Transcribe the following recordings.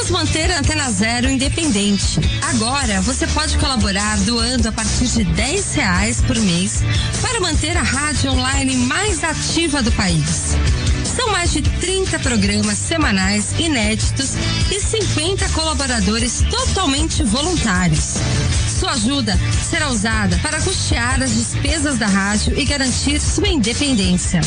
Vamos manter a Antena Zero independente. Agora você pode colaborar doando a partir de R$10 por mês para manter a rádio online mais ativa do país. São mais de 30 programas semanais inéditos e 50 colaboradores totalmente voluntários. Sua ajuda será usada para custear as despesas da rádio e garantir sua independência.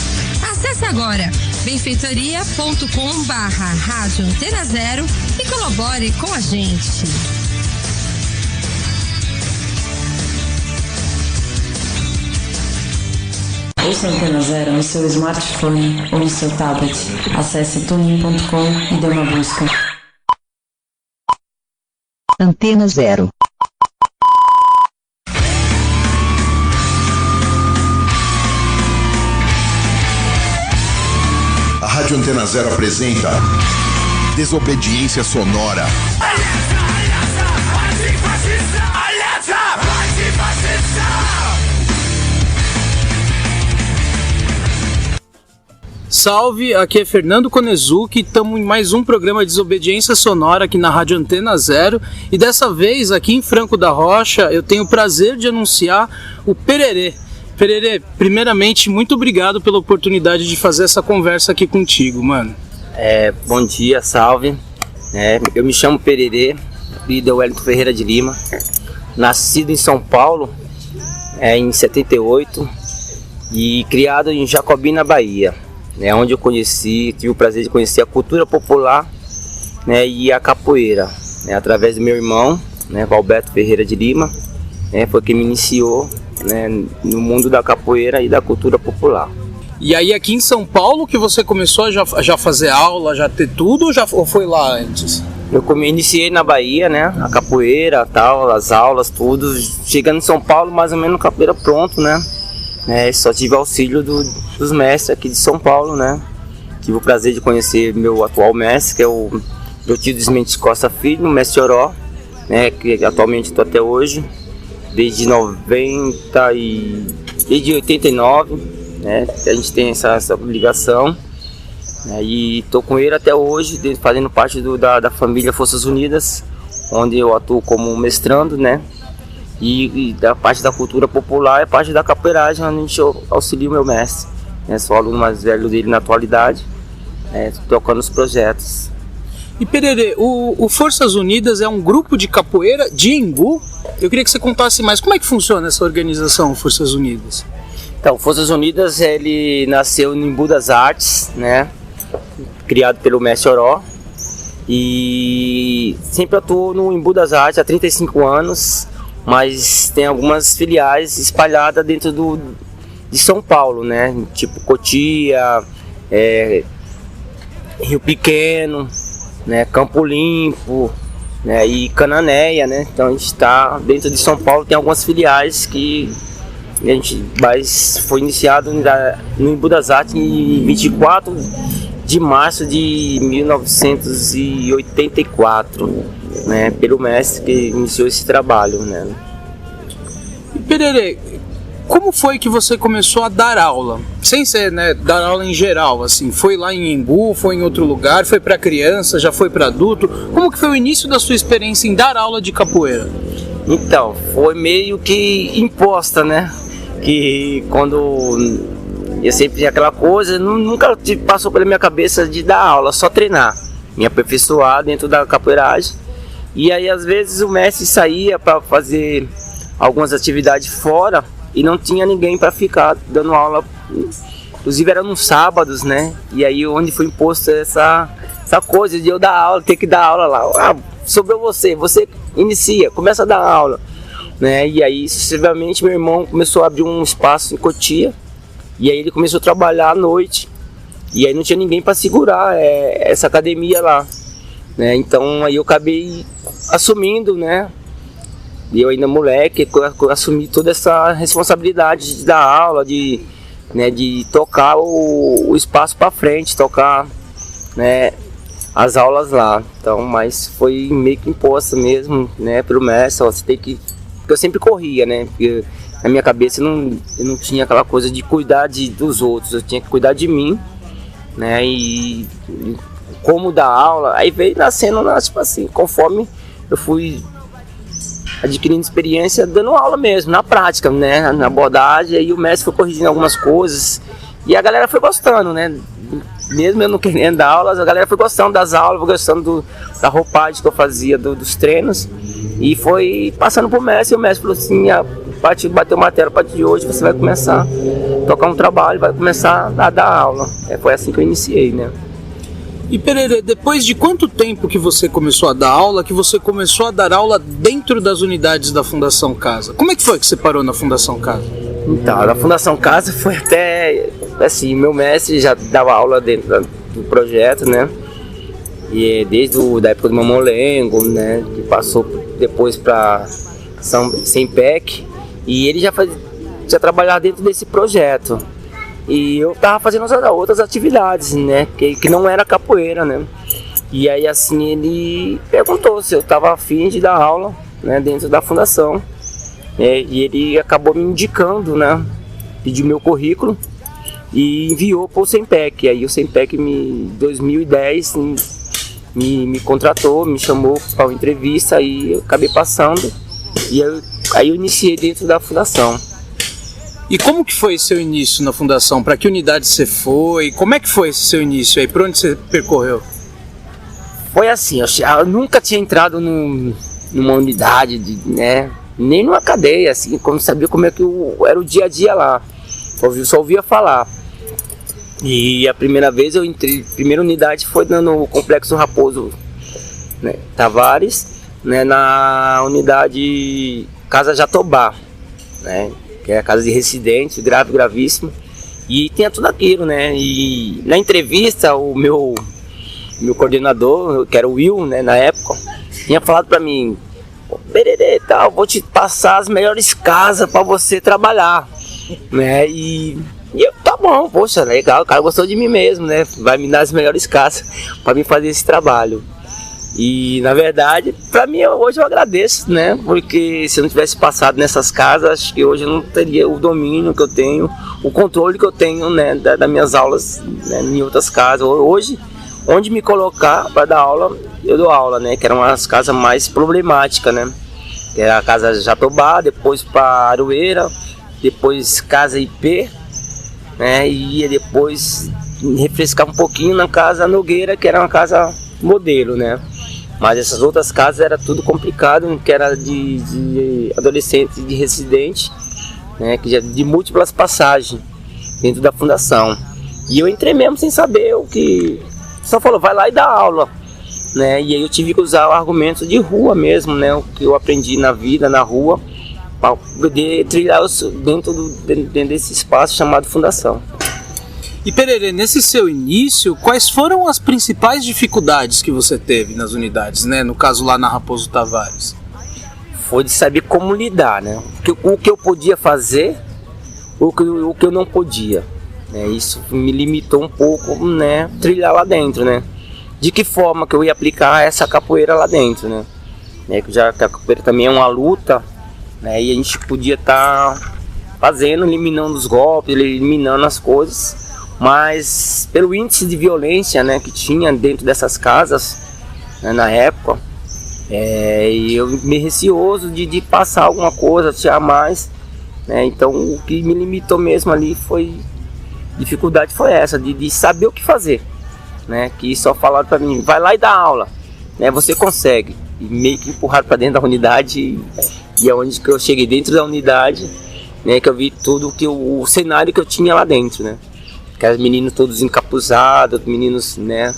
Acesse agora benfeitoria.com/Rádio Antena Zero e colabore com a gente. Ouça a Antena Zero no seu smartphone ou no seu tablet. Acesse tunin.com e dê uma busca. Antena Zero. A Rádio Antena Zero apresenta Desobediência Sonora. Salve, aqui é Fernando Konezuki, estamos em mais um programa de Desobediência Sonora aqui na Rádio Antena Zero e dessa vez aqui em Franco da Rocha eu tenho o prazer de anunciar o Pererê. Pererê, primeiramente, muito obrigado pela oportunidade de fazer essa conversa aqui contigo, mano. Bom dia, salve. Eu me chamo Pererê, filho de Wellington Ferreira de Lima, nascido em São Paulo em 78 e criado em Jacobina, Bahia, onde eu tive o prazer de conhecer a cultura popular, e a capoeira, através do meu irmão, Valberto Ferreira de Lima, foi quem me iniciou no mundo da capoeira e da cultura popular. E aí aqui em São Paulo que você começou a já fazer aula, já ter tudo, ou foi lá antes? Eu iniciei na Bahia, a capoeira, tal, as aulas, tudo. Chegando em São Paulo, mais ou menos capoeira pronto, só tive auxílio dos mestres aqui de São Paulo, Tive o prazer de conhecer meu atual mestre, que é o Eutílio Mendes Costa Filho, o mestre Oró, que atualmente estou até hoje, desde 89, a gente tem essa ligação, e estou com ele até hoje, fazendo parte da família Forças Unidas, onde eu atuo como mestrando, E da parte da cultura popular é parte da capoeiragem, onde a gente auxilia o meu mestre. Sou aluno mais velho dele na atualidade, tocando os projetos. E Pererê, o Forças Unidas é um grupo de capoeira de Embu? Eu queria que você contasse mais como é que funciona essa organização, Forças Unidas. Então, Forças Unidas, ele nasceu no Embu das Artes, criado pelo mestre Oró. E sempre atuou no Embu das Artes há 35 anos. Mas tem algumas filiais espalhadas dentro de São Paulo, tipo Cotia, Rio Pequeno, Campo Limpo, e Cananéia, Então a gente está dentro de São Paulo, tem algumas filiais que foi iniciado no Embu das Artes em 24 de março de 1984. Pelo mestre que iniciou esse trabalho, E Pererê, como foi que você começou a dar aula? Sem ser, dar aula em geral, assim, foi lá em Embu, foi em outro lugar, foi para criança, já foi para adulto? Como que foi o início da sua experiência em dar aula de capoeira? Então, foi meio que imposta, Que quando eu sempre tinha aquela coisa, nunca passou pela minha cabeça de dar aula, só treinar, me aperfeiçoar dentro da capoeiragem. E aí às vezes o mestre saía para fazer algumas atividades fora e não tinha ninguém para ficar dando aula, inclusive era nos sábados, E aí onde foi imposta essa coisa de eu dar aula, ter que dar aula lá, sobrou você inicia, começa a dar aula, E aí sucessivamente meu irmão começou a abrir um espaço em Cotia, e aí ele começou a trabalhar à noite, e aí não tinha ninguém para segurar essa academia lá. Então aí eu acabei assumindo, E eu ainda moleque, assumi toda essa responsabilidade de dar aula, de tocar o espaço para frente, tocar, as aulas lá. Então, mas foi meio que imposta mesmo, pelo mestre, você tem que... Porque eu sempre corria, Porque na minha cabeça eu não tinha aquela coisa de cuidar dos outros, eu tinha que cuidar de mim, E como dar aula, aí veio nascendo, tipo assim, conforme eu fui adquirindo experiência dando aula mesmo, na prática, né, na abordagem, aí o mestre foi corrigindo algumas coisas e a galera foi gostando, né, mesmo eu não querendo dar aulas, a galera foi gostando das aulas, foi gostando da roupagem que eu fazia, dos treinos, e foi passando pro mestre, e o mestre falou assim, bateu matéria, a partir de hoje você vai começar a tocar um trabalho, vai começar a dar aula. Foi assim que eu iniciei, né. E Pererê, depois de quanto tempo que você começou a dar aula, que você começou a dar aula dentro das unidades da Fundação Casa? Como é que foi que você parou na Fundação Casa? Então, na Fundação Casa foi até, assim, meu mestre já dava aula dentro do projeto, né? E desde da época do Mamolengo, né? Que passou depois para Sempec, e ele já trabalhava dentro desse projeto. E eu tava fazendo outras atividades, né, que não era capoeira, né. E aí assim ele perguntou se eu tava afim de dar aula, né, dentro da fundação. E ele acabou me indicando, né, pediu meu currículo e enviou para o Sempec. Aí o Sempec em 2010 me contratou, me chamou para uma entrevista e eu acabei passando. E aí eu iniciei dentro da fundação. E como que foi seu início na fundação? Para que unidade você foi? Como é que foi esse seu início aí? Por onde você percorreu? Foi assim, eu nunca tinha entrado numa unidade, né? Nem numa cadeia, assim, como sabia como é que era o dia a dia lá. Só ouvia falar. E a primeira vez eu entrei, a primeira unidade foi no Complexo Raposo, né, Tavares, né, na unidade Casa Jatobá, né? Que é a casa de residente, gravíssimo, e tinha tudo aquilo, né, e na entrevista o meu coordenador, que era o Will, né, na época, tinha falado pra mim, Pererê, tal, vou te passar as melhores casas pra você trabalhar, né, e eu, tá bom, poxa, legal, o cara gostou de mim mesmo, né, vai me dar as melhores casas pra mim fazer esse trabalho. E na verdade, para mim hoje eu agradeço, né? Porque se eu não tivesse passado nessas casas, acho que hoje eu não teria o domínio que eu tenho, o controle que eu tenho, né, das minhas aulas, né, em outras casas. Hoje, onde me colocar para dar aula, eu dou aula, né? Que eram as casas mais problemáticas, né? Que era a Casa Jatobá, depois para Aroeira, depois Casa IP, né? E ia depois refrescar um pouquinho na Casa Nogueira, que era uma casa modelo, né? Mas essas outras casas era tudo complicado, que era de adolescente, de residente, né, que já de múltiplas passagens dentro da fundação. E eu entrei mesmo sem saber o que... Só falou, vai lá e dá aula, né? E aí eu tive que usar o argumento de rua mesmo, né? O que eu aprendi na vida, na rua, para poder trilhar dentro desse espaço chamado fundação. E Pererê, nesse seu início, quais foram as principais dificuldades que você teve nas unidades, né? No caso lá na Raposo Tavares. Foi de saber como lidar, né? O que eu podia fazer, o que eu não podia, né? Isso me limitou um pouco, né? Trilhar lá dentro, né? De que forma que eu ia aplicar essa capoeira lá dentro, né? Que a capoeira também é uma luta, né? E a gente podia estar fazendo, eliminando os golpes, eliminando as coisas. Mas pelo índice de violência, né, que tinha dentro dessas casas, né, na época, eu me receoso de passar alguma coisa, tirar mais, né, então o que me limitou mesmo ali dificuldade foi essa, de saber o que fazer, né, que só falaram para mim, vai lá e dá aula, né, você consegue, e meio que empurraram para dentro da unidade, e é onde que eu cheguei dentro da unidade, né, que eu vi tudo o cenário que eu tinha lá dentro, né. Aqueles meninos todos encapuzados, meninos, né?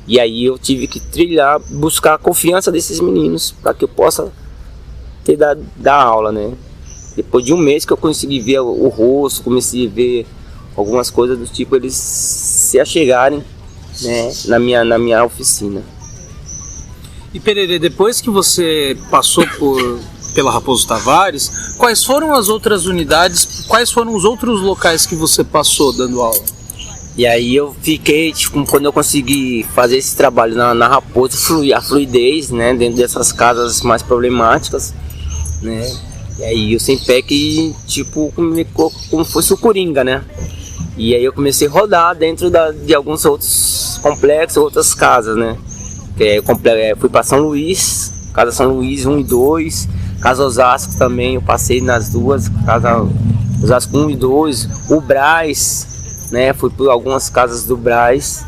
E aí eu tive que trilhar, buscar a confiança desses meninos para que eu possa dar aula, né? Depois de um mês que eu consegui ver o rosto, comecei a ver algumas coisas do tipo, eles se achegarem, né, na minha oficina. E Pererê, depois que você passou pela Raposo Tavares, quais foram as outras unidades, quais foram os outros locais que você passou dando aula? E aí eu fiquei, tipo, quando eu consegui fazer esse trabalho na Raposo, a fluidez, né, dentro dessas casas mais problemáticas, né, e aí eu sempre que, tipo, como fosse o Coringa, né, E aí eu comecei a rodar dentro de alguns outros complexos, outras casas, né? Fui para São Luís, Casa São Luís 1 e 2, Casa Osasco também, eu passei nas duas, Casa Osasco 1 e 2, o Brás, né? Fui por algumas casas do Brás,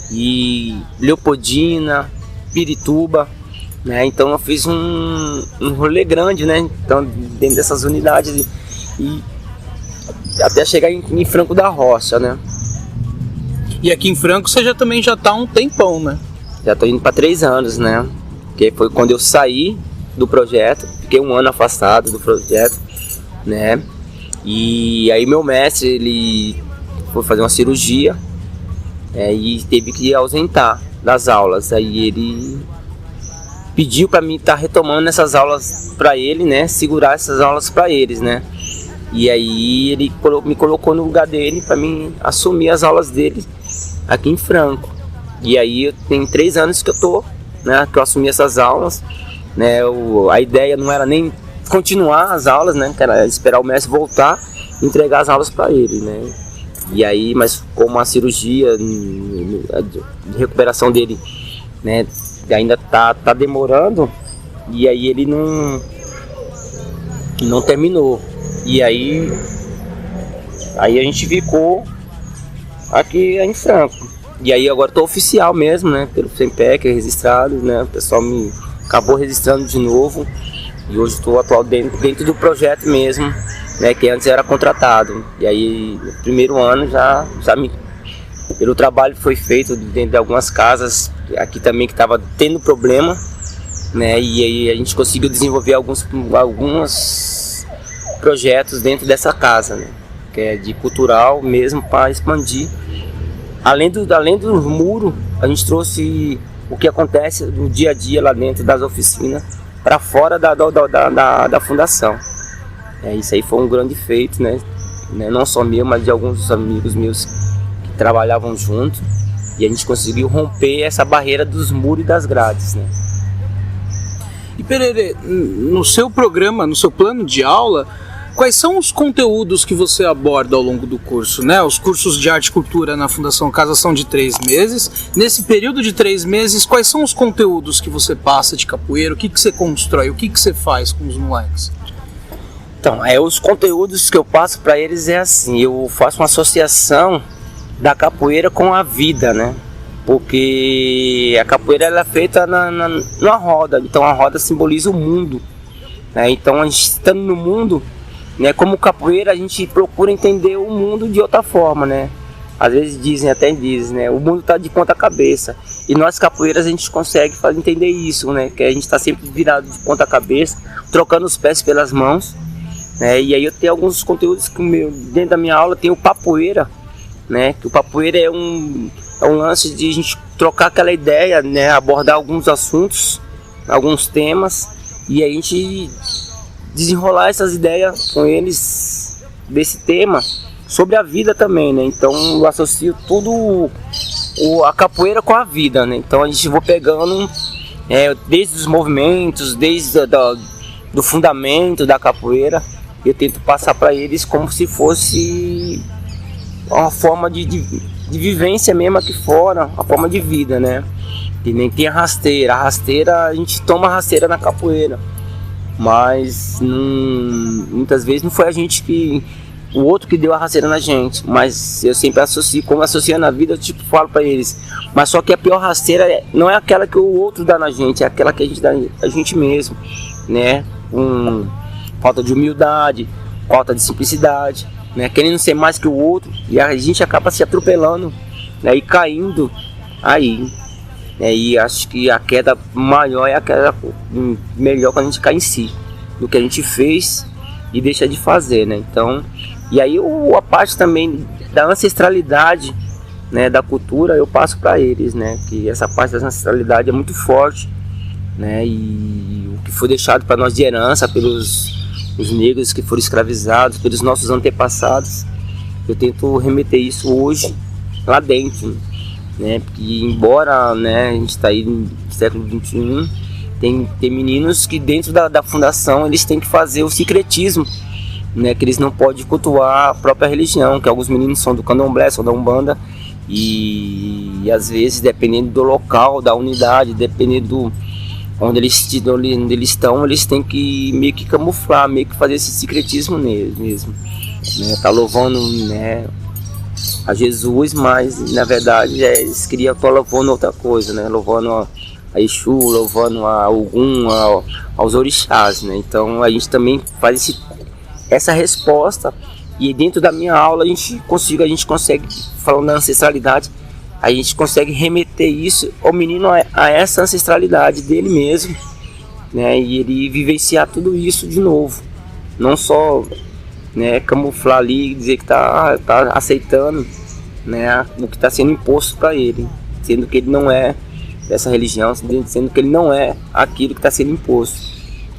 e Leopoldina, Pirituba, né? Então eu fiz um rolê grande, né? Então, dentro dessas unidades, e até chegar em Franco da Rocha, né? E aqui em Franco você também já tá há um tempão, né? Já tô indo para 3 anos, né? Que foi quando eu saí do projeto, fiquei 1 ano afastado do projeto, né? E aí meu mestre, ele foi fazer uma cirurgia, e teve que ausentar das aulas. Aí ele pediu para mim estar retomando essas aulas para ele, né? Segurar essas aulas para eles, né? E aí ele me colocou no lugar dele para mim assumir as aulas dele aqui em Franco. E aí tem 3 anos que eu tô, né, que eu assumi essas aulas, né? A ideia não era nem continuar as aulas, né? Que era esperar o mestre voltar e entregar as aulas para ele, né? E aí, mas como a cirurgia de recuperação dele, né, ainda tá demorando, e aí ele não terminou. E aí a gente ficou aqui em Franco. E aí agora tô oficial mesmo, né? Pelo FEMPEC registrado, né? O pessoal me acabou registrando de novo. E hoje estou atual dentro do projeto mesmo, né? Que antes era contratado. E aí no primeiro ano já pelo trabalho que foi feito dentro de algumas casas aqui também que estava tendo problema, né? E aí a gente conseguiu desenvolver alguns projetos dentro dessa casa, né? Que é de cultural mesmo, para expandir. Além do muro, a gente trouxe o que acontece no dia a dia lá dentro das oficinas para fora da fundação. Isso aí foi um grande feito, né? Não só meu, mas de alguns amigos meus que trabalhavam junto. E a gente conseguiu romper essa barreira dos muros e das grades, né? E Pererê, no seu programa, no seu plano de aula, quais são os conteúdos que você aborda ao longo do curso, né? Os cursos de arte e cultura na Fundação Casa são de 3 meses. Nesse período de 3 meses, quais são os conteúdos que você passa de capoeira? O que você constrói? O que você faz com os moleques? Então, os conteúdos que eu passo para eles é assim, eu faço uma associação da capoeira com a vida, né? Porque a capoeira ela é feita numa roda, então a roda simboliza o mundo, né? Então a gente estando no mundo, né, como capoeira a gente procura entender o mundo de outra forma, né? Às vezes dizem, né, o mundo está de ponta cabeça, e nós capoeiras a gente consegue entender isso, né? Que a gente está sempre virado de ponta cabeça, trocando os pés pelas mãos, né? E aí eu tenho alguns conteúdos que dentro da minha aula tem o papoeira, né? Que o papoeira é um lance de a gente trocar aquela ideia, né? Abordar alguns assuntos, alguns temas, e a gente desenrolar essas ideias com eles desse tema sobre a vida também, né? Então eu associo tudo a capoeira com a vida, né? Então a gente vai pegando desde os movimentos, desde do fundamento da capoeira, eu tento passar para eles como se fosse uma forma de vivência mesmo aqui fora, uma forma de vida, né? E nem tem a rasteira a gente toma a rasteira na capoeira, mas muitas vezes não foi a gente o outro que deu a rasteira na gente, mas eu sempre associo, como associo na vida, eu falo para eles, mas só que a pior rasteira não é aquela que o outro dá na gente, é aquela que a gente dá a gente mesmo, né? Falta de humildade, falta de simplicidade, né? Querendo ser mais que o outro, e a gente acaba se atropelando, né? E caindo aí, né? E acho que a queda maior é a queda melhor quando a gente cai em si, do que a gente fez e deixa de fazer, né? Então, e aí a parte também da ancestralidade, né, da cultura, eu passo para eles, né? Que essa parte da ancestralidade é muito forte, né? E o que foi deixado para nós de herança pelos os negros que foram escravizados, pelos nossos antepassados, eu tento remeter isso hoje lá dentro, né? Porque embora, né, a gente está aí no século XXI, tem meninos que dentro da fundação eles têm que fazer o sincretismo, né, que eles não podem cultuar a própria religião, que alguns meninos são do candomblé, são da Umbanda, e às vezes, dependendo do local, da unidade, dependendo do onde eles estão, eles têm que meio que camuflar, meio que fazer esse secretismo mesmo, né, tá louvando, né, a Jesus, mas na verdade eles queriam estar louvando outra coisa, né, louvando a Exu, louvando a Ogum, aos orixás, né, então a gente também faz essa resposta, e dentro da minha aula a gente consegue, falando da ancestralidade, a gente consegue remeter isso ao menino a essa ancestralidade dele mesmo, né, e ele vivenciar tudo isso de novo, não só, né, camuflar ali e dizer que tá aceitando, né, o que está sendo imposto para ele, sendo que ele não é dessa religião, sendo que ele não é aquilo que está sendo imposto.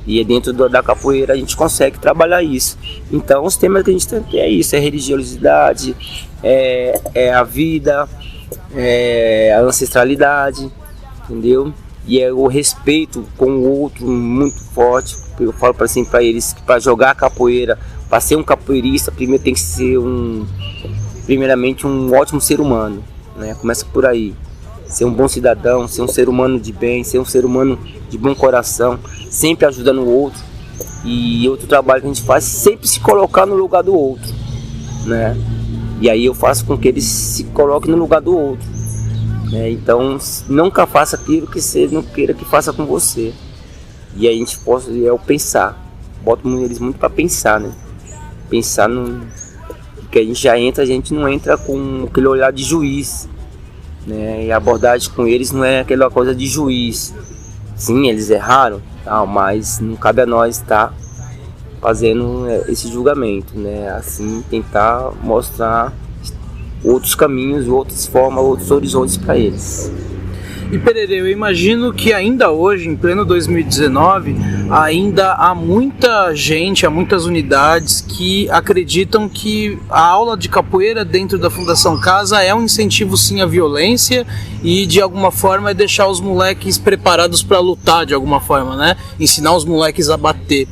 E dentro da capoeira a gente consegue trabalhar isso. Então os temas que a gente tem é isso, é religiosidade, é a vida, é a ancestralidade, entendeu? E é o respeito com o outro muito forte. Eu falo assim para eles que para jogar capoeira, para ser um capoeirista, primeiro tem que ser primeiramente um ótimo ser humano, né? Começa por aí. Ser um bom cidadão, ser um ser humano de bem, ser um ser humano de bom coração, sempre ajudando o outro. E outro trabalho que a gente faz, sempre se colocar no lugar do outro, né? E aí eu faço com que eles se coloquem no lugar do outro, né? Então nunca faça aquilo que você não queira que faça com você. E aí a gente o pensar, boto eles muito para pensar, né? Pensar no que a gente não entra com aquele olhar de juiz, né? E a abordagem com eles não é aquela coisa de juiz. Sim, eles erraram, mas não cabe a nós estar fazendo esse julgamento, né? Assim, tentar mostrar outros caminhos, outras formas, outros horizontes para eles. E Pererê, eu imagino que ainda hoje, em pleno 2019, ainda há muita gente, há muitas unidades que acreditam que a aula de capoeira dentro da Fundação Casa é um incentivo sim à violência e de alguma forma é deixar os moleques preparados para lutar de alguma forma, né? Ensinar os moleques a bater.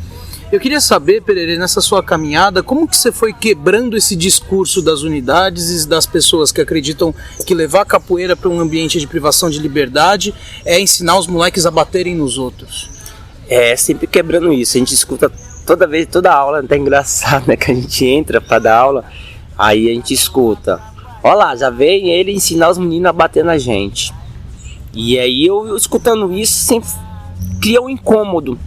Eu queria saber, Pererê, nessa sua caminhada, como que você foi quebrando esse discurso das unidades e das pessoas que acreditam que levar a capoeira para um ambiente de privação de liberdade é ensinar os moleques a baterem nos outros? Sempre quebrando isso. A gente escuta toda aula, até engraçado, né? Que a gente entra para dar aula, aí a gente escuta: olha lá, já vem ele ensinar os meninos a bater na gente. E aí eu escutando isso sempre cria um incômodo,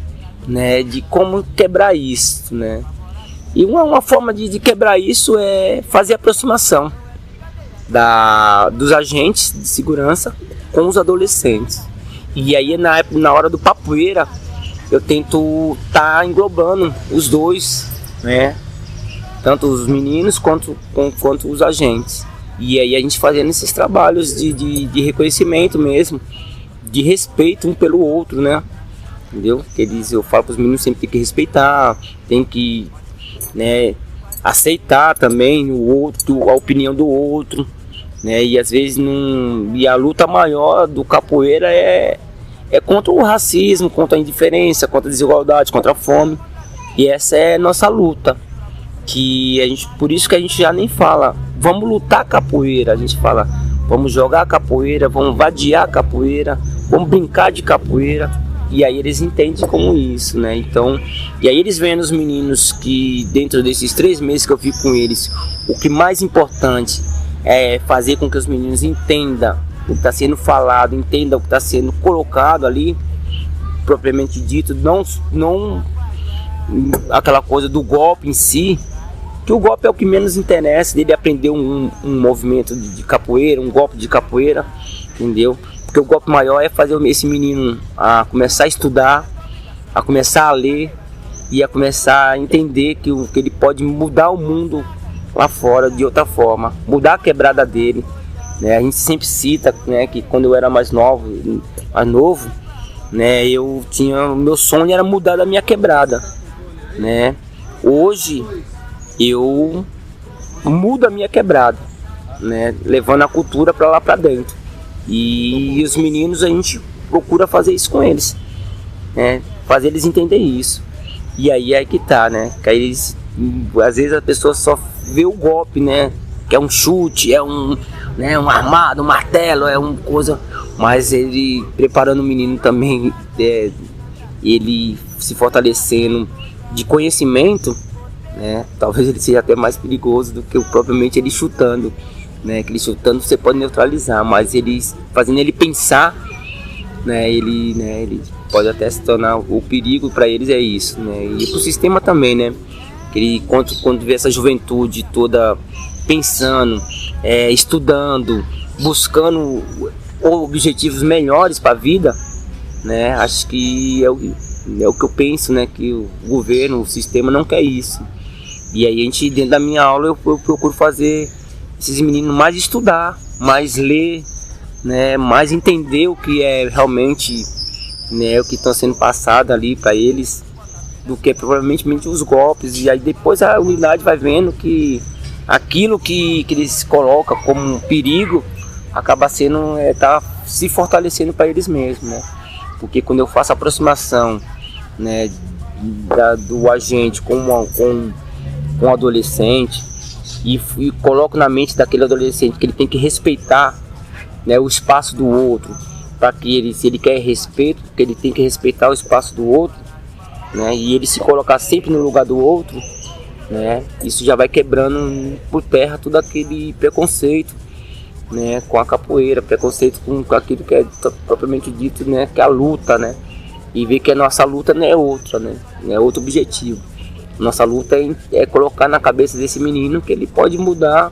né, de como quebrar isso, né? E uma forma de quebrar isso é fazer aproximação dos agentes de segurança com os adolescentes. E aí na hora do papoeira eu tento estar englobando os dois, né? Tanto os meninos quanto os agentes. E aí a gente fazendo esses trabalhos de reconhecimento mesmo, de respeito um pelo outro, né? Entendeu? Eu falo para os meninos sempre tem que respeitar, tem que, né, aceitar também o outro, a opinião do outro, né? E às vezes e a luta maior do capoeira é contra o racismo, contra a indiferença, contra a desigualdade, contra a fome. E essa é a nossa luta, por isso que a gente já nem fala vamos lutar capoeira, a gente fala vamos jogar capoeira, vamos vadiar capoeira, vamos brincar de capoeira. E aí eles entendem como isso, né? Então, e aí eles vendo os meninos que dentro desses 3 meses que eu fico com eles, o que mais importante é fazer com que os meninos entendam o que está sendo falado, entendam o que está sendo colocado ali, propriamente dito, não aquela coisa do golpe em si, que o golpe é o que menos interessa, dele aprender um movimento de capoeira, um golpe de capoeira, entendeu? Porque o golpe maior é fazer esse menino a começar a estudar, a começar a ler e a começar a entender que ele pode mudar o mundo lá fora de outra forma, mudar a quebrada dele, né? A gente sempre cita, né, que quando eu era mais novo, né, meu sonho era mudar da minha quebrada, né? Hoje eu mudo a minha quebrada, né, levando a cultura para lá para dentro. E os meninos a gente procura fazer isso com eles, né? Fazer eles entenderem isso. E aí é que tá, né? Que aí eles às vezes a pessoa só vê o golpe, né? Que é um chute, é um armado, um martelo, é uma coisa. Mas ele preparando o menino também, ele se fortalecendo de conhecimento, né? Talvez ele seja até mais perigoso do que propriamente ele chutando, né? Que ele chutando você pode neutralizar, mas ele fazendo ele pensar, né? Ele pode até se tornar o perigo para eles, é isso, né? E para o sistema também, né? Que ele, quando vê essa juventude toda pensando, estudando, buscando objetivos melhores para a vida, né? Acho que é o que eu penso, né? Que o governo, o sistema não quer isso. E aí dentro da minha aula eu procuro fazer esses meninos mais estudar, mais ler, né? Mais entender o que é realmente, né? O que está sendo passado ali para eles, do que provavelmente os golpes. E aí depois a unidade vai vendo que aquilo que eles colocam como um perigo acaba sendo, tá se fortalecendo para eles mesmos, né? Porque quando eu faço a aproximação, né, do agente com um adolescente e coloco na mente daquele adolescente que ele tem que respeitar, né, o espaço do outro, para que se ele quer respeito, que ele tem que respeitar o espaço do outro, né, e ele se colocar sempre no lugar do outro, né, isso já vai quebrando por terra todo aquele preconceito, né, com a capoeira, preconceito com aquilo que é propriamente dito, né, que é a luta, né, e ver que a nossa luta não é outra, né, é outro objetivo. Nossa luta é colocar na cabeça desse menino que ele pode mudar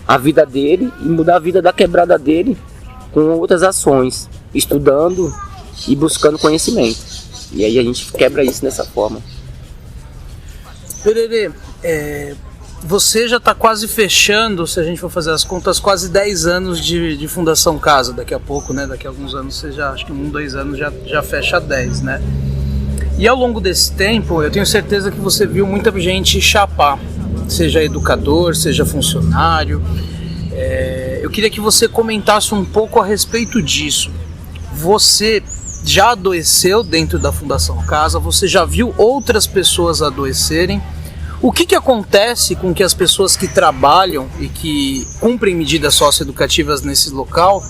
a vida dele e mudar a vida da quebrada dele com outras ações, estudando e buscando conhecimento. E aí a gente quebra isso dessa forma. Pererê, você já está quase fechando, se a gente for fazer as contas, quase 10 anos de Fundação Casa. Daqui a pouco, né? Daqui a alguns anos, você já, acho que 1, 2 anos já fecha 10, né? E ao longo desse tempo, eu tenho certeza que você viu muita gente chapar, seja educador, seja funcionário. Eu queria que você comentasse um pouco a respeito disso. Você já adoeceu dentro da Fundação Casa? Você já viu outras pessoas adoecerem? O que acontece com que as pessoas que trabalham e que cumprem medidas socioeducativas nesse local,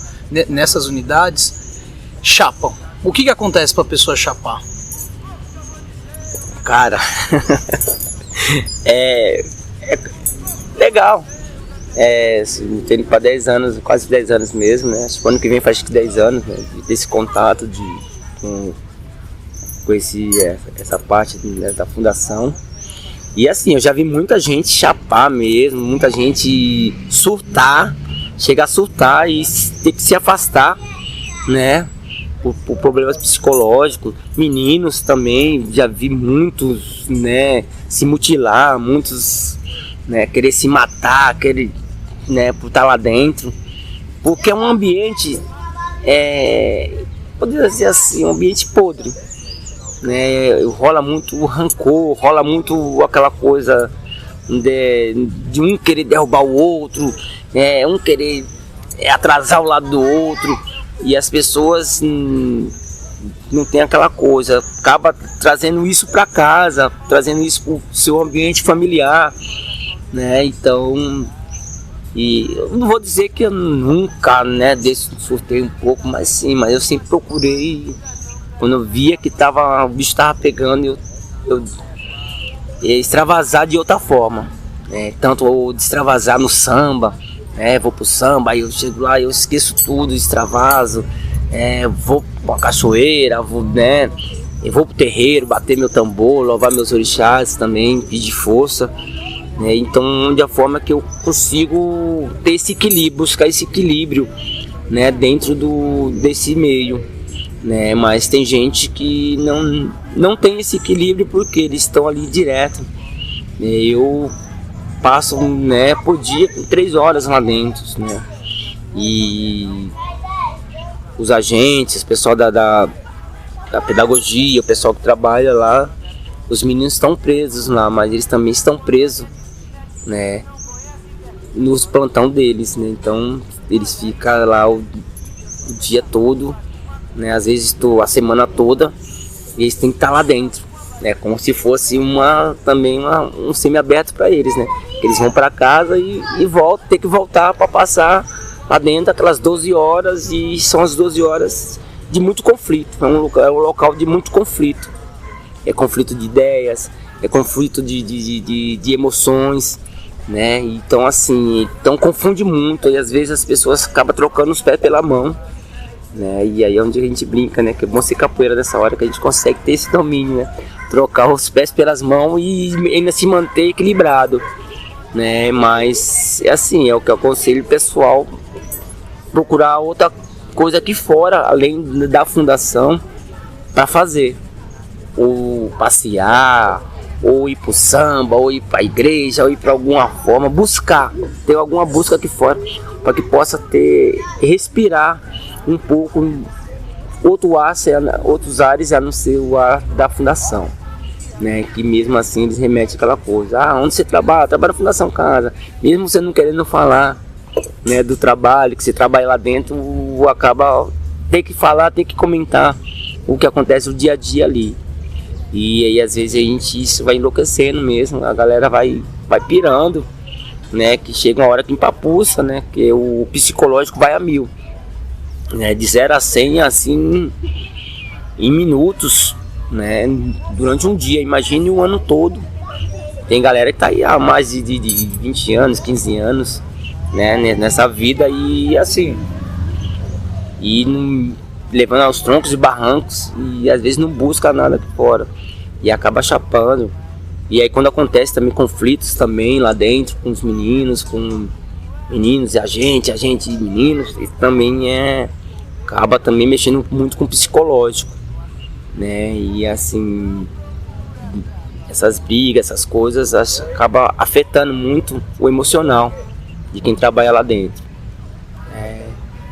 nessas unidades, chapam? O que acontece para a pessoa chapar? Cara, é legal. Tenho para 10 anos, quase 10 anos mesmo, né? Acho que ano que vem faz 10 anos, né? Desse contato com essa parte, né, da fundação. E assim, eu já vi muita gente chapar mesmo, muita gente surtar, chegar a surtar e ter que se afastar, né? Por problemas psicológicos. Meninos também, já vi muitos, né, se mutilar, muitos, né, querer se matar, né, por estar lá dentro, porque é um ambiente, poderia dizer assim, um ambiente podre, né, rola muito rancor, rola muito aquela coisa de um querer derrubar o outro, um querer atrasar o lado do outro. E as pessoas não tem aquela coisa, acaba trazendo isso para casa, trazendo isso para o seu ambiente familiar, né? Então, e eu não vou dizer que eu nunca, né, surtei um pouco, mas sim, mas eu sempre procurei, quando eu via que o bicho estava pegando, eu extravasar de outra forma, né? Tanto eu extravasar no samba, vou pro samba, aí eu chego lá, eu esqueço tudo, extravaso, vou pra cachoeira, eu vou pro terreiro, bater meu tambor, louvar meus orixás também, pedir força, né? Então, de a forma que eu consigo ter esse equilíbrio, buscar esse equilíbrio, né, dentro desse meio, né? Mas tem gente que não tem esse equilíbrio porque eles estão ali direto. Eu passo, né, por dia 3 horas lá dentro, né? E os agentes, o pessoal da pedagogia, o pessoal que trabalha lá, os meninos estão presos lá, mas eles também estão presos, né, nos plantão deles, né? Então eles ficam lá o dia todo, né? Às vezes a semana toda, e eles têm que estar lá dentro, né? Como se fosse um semi-aberto para eles, né? Eles vão para casa e voltam, tem que voltar para passar lá dentro aquelas 12 horas, e são as 12 horas de muito conflito. É um local de muito conflito. É conflito de ideias, é conflito de emoções, né? Então assim, confunde muito, e às vezes as pessoas acabam trocando os pés pela mão, né? E aí é onde a gente brinca, né? Que é bom ser capoeira nessa hora, que a gente consegue ter esse domínio, né? Trocar os pés pelas mãos e ainda se manter equilibrado, né? Mas é assim, é o que eu aconselho o pessoal, procurar outra coisa aqui fora, além da fundação, para fazer, ou passear, ou ir pro samba, ou ir pra igreja, ou ir para alguma forma, ter alguma busca aqui fora, para que possa respirar um pouco outros ares a não ser o ar da fundação, né? Que mesmo assim eles remetem aquela coisa, onde você trabalha na Fundação Casa, mesmo você não querendo falar, né, do trabalho, que você trabalha lá dentro, acaba, tem que falar, tem que comentar o que acontece no dia a dia ali. E aí às vezes isso vai enlouquecendo mesmo, a galera vai pirando, né, que chega uma hora que empapuça, né, que o psicológico vai a 1000, né, de 0 a 100 assim em minutos, né, durante um dia. Imagine o ano todo. Tem galera que tá aí há mais de 20 anos, 15 anos, né, nessa vida, e assim, levando aos troncos e barrancos, e às vezes não busca nada aqui fora, e acaba chapando. E aí quando acontece também conflitos também lá dentro, com os meninos, e a gente e meninos, isso também acaba também mexendo muito com o psicológico, né, e assim, essas brigas, essas coisas, acaba afetando muito o emocional de quem trabalha lá dentro.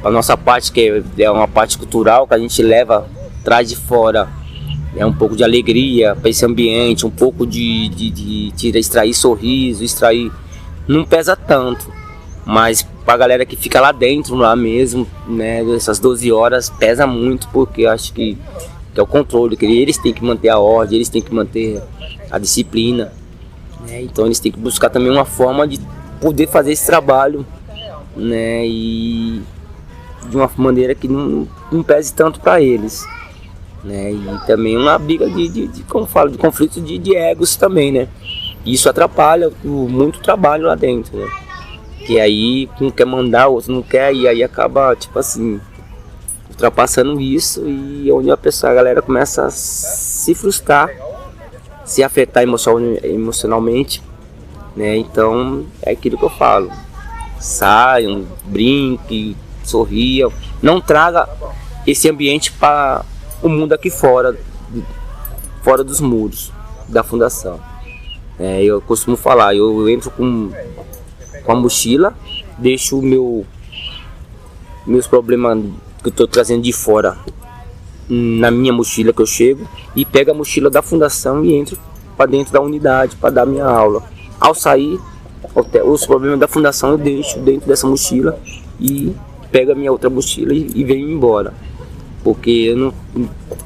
A nossa parte, que é uma parte cultural, que a gente traz de fora, um pouco de alegria para esse ambiente, um pouco de extrair sorriso, não pesa tanto, mas para a galera que fica lá dentro, lá mesmo, né, essas 12 horas pesa muito, porque eu acho que é o controle, que eles têm que manter a ordem, eles têm que manter a disciplina, né, então eles têm que buscar também uma forma de poder fazer esse trabalho, né, e de uma maneira que não pese tanto para eles, né, e também uma briga como eu falo, de conflito de egos também, né, isso atrapalha muito trabalho lá dentro, né, que aí um quer mandar, o outro não quer, e aí acaba, tipo assim, ultrapassando isso, e onde a galera começa a se frustrar, se afetar emocionalmente, né, então é aquilo que eu falo, saiam, brinquem, sorriam, não traga esse ambiente para o mundo aqui fora dos muros da fundação. Eu costumo falar, eu entro com a mochila, deixo meus problemas que eu estou trazendo de fora na minha mochila que eu chego, e pego a mochila da fundação e entro para dentro da unidade para dar minha aula. Ao sair, os problemas da fundação eu deixo dentro dessa mochila e pego a minha outra mochila e venho embora, porque eu não